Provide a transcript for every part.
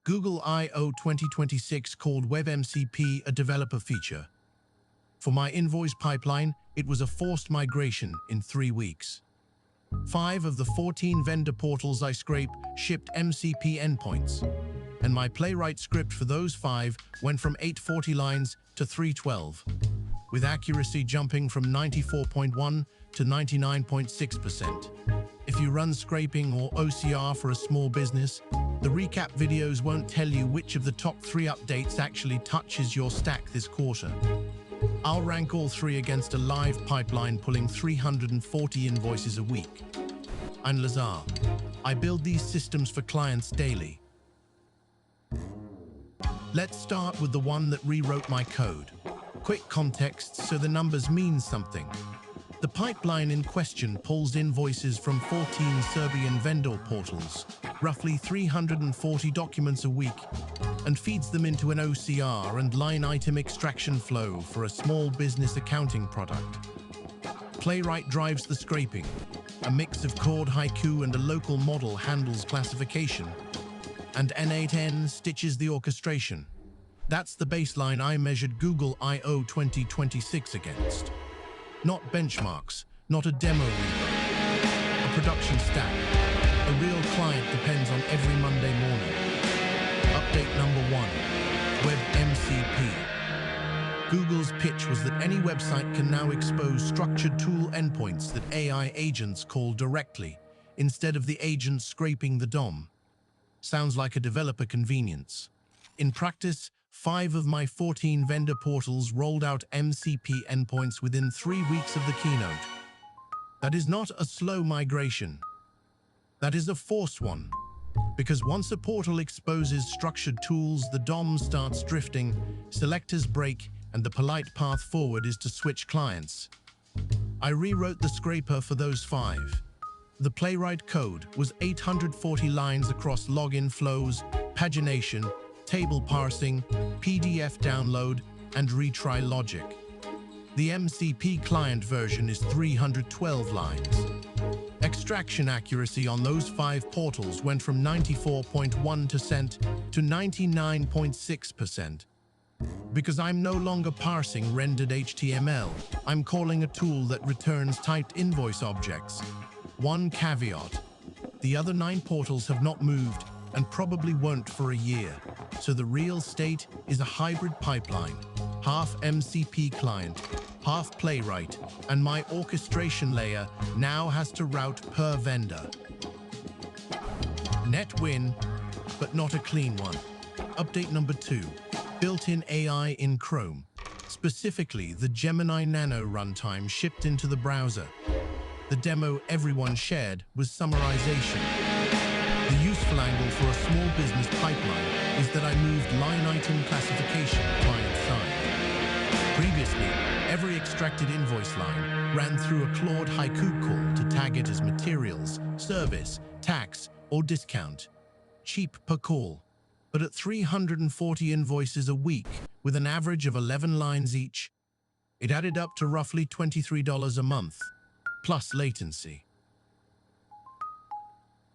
Google I/O 2026 called WebMCP a developer feature. For my invoice pipeline, it was a forced migration in 3 weeks. 5 of the 14 vendor portals I scraped shipped MCP endpoints, and my Playwright script for those 5 went from 840 lines to 312, with accuracy jumping from 94.1 to 99.6%. If you run scraping or OCR for a small business, the recap videos won't tell you which of the top 3 updates actually touches your stack this quarter. I'll rank all 3 against a live pipeline pulling 340 invoices a week. I'm Lazar. I build these systems for clients daily. Let's start with the one that rewrote my code. Quick context so the numbers mean something. The pipeline in question pulls invoices from 14 Serbian vendor portals, roughly 340 documents a week, and feeds them into an OCR and line item extraction flow for a small business accounting product. Playwright drives the scraping. A mix of chord haiku and a local model handles classification, and N8N stitches the orchestration. That's the baseline I measured Google I/O 2026 against. Not benchmarks, not a demo repo, a production stack. A real client depends on every Monday morning. Update number 1, WebMCP. Google's pitch was that any website can now expose structured tool endpoints that AI agents call directly, instead of the agent scraping the DOM. Sounds like a developer convenience. In practice, 5 of my 14 vendor portals rolled out MCP endpoints within 3 weeks of the keynote. That is not a slow migration. That is a forced one. Because once a portal exposes structured tools, the DOM starts drifting, selectors break, and the polite path forward is to switch clients. I rewrote the scraper for those 5. The Playwright code was 840 lines across login flows, pagination, table parsing, PDF download, and retry logic. The MCP client version is 312 lines. Extraction accuracy on those 5 portals went from 94.1% to 99.6%. Because I'm no longer parsing rendered HTML, I'm calling a tool that returns typed invoice objects. One caveat: the other 9 portals have not moved and probably won't for a year. So the real state is a hybrid pipeline, half MCP client, half Playwright, and my orchestration layer now has to route per vendor. Net win, but not a clean one. Update number 2, built-in AI in Chrome. Specifically, the Gemini Nano runtime shipped into the browser. The demo everyone shared was summarization. The useful angle for a small business pipeline is that I moved line item classification client-side. Previously, every extracted invoice line ran through a Claude haiku call to tag it as materials, service, tax, or discount. Cheap per call. But at 340 invoices a week, with an average of 11 lines each, it added up to roughly $23 a month, plus latency.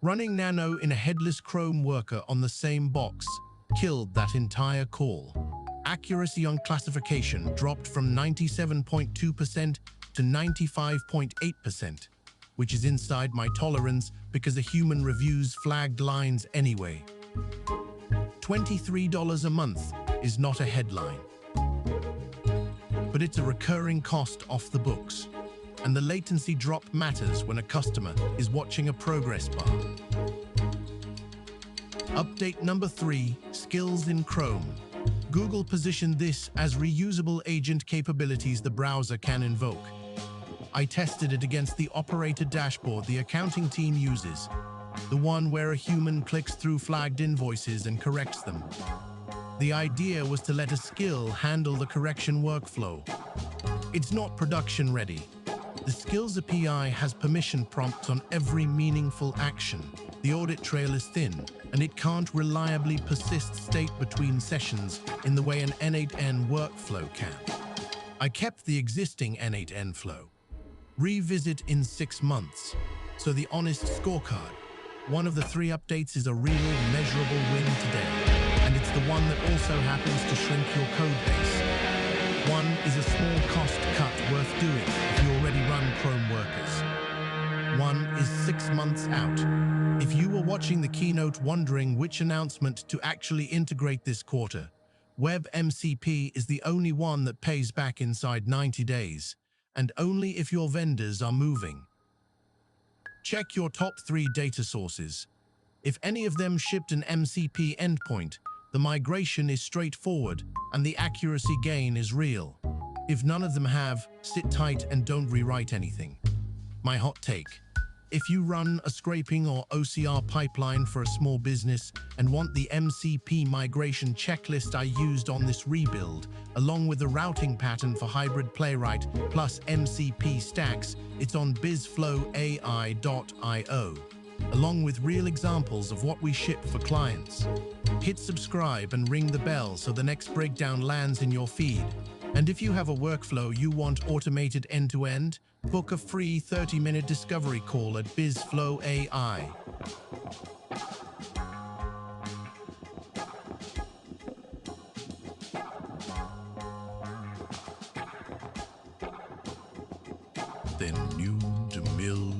Running Nano in a headless Chrome worker on the same box killed that entire call. Accuracy on classification dropped from 97.2% to 95.8%, which is inside my tolerance because a human reviews flagged lines anyway. $23 a month is not a headline, but it's a recurring cost off the books. And the latency drop matters when a customer is watching a progress bar. Update number 3, skills in Chrome. Google positioned this as reusable agent capabilities the browser can invoke. I tested it against the operator dashboard the accounting team uses, the one where a human clicks through flagged invoices and corrects them. The idea was to let a skill handle the correction workflow. It's not production ready. The Skills API has permission prompts on every meaningful action. The audit trail is thin, and it can't reliably persist state between sessions in the way an N8N workflow can. I kept the existing N8N flow. Revisit in 6 months. So the honest scorecard. One of the 3 updates is a real, measurable win today. one that also happens to shrink your code base. One is a small cost cut worth doing if you already run Chrome workers. One is 6 months out. If you were watching the keynote wondering which announcement to actually integrate this quarter, WebMCP is the only one that pays back inside 90 days, and only if your vendors are moving. Check your top 3 data sources. If any of them shipped an MCP endpoint, the migration is straightforward and the accuracy gain is real. If none of them have, sit tight and don't rewrite anything. My hot take: if you run a scraping or OCR pipeline for a small business and want the MCP migration checklist I used on this rebuild, along with the routing pattern for hybrid Playwright plus MCP stacks, it's on BizflowAI.io, along with real examples of what we ship for clients. Hit subscribe and ring the bell so the next breakdown lands in your feed. And if you have a workflow you want automated end-to-end, book a free 30-minute discovery call at BizflowAI. Then new to mill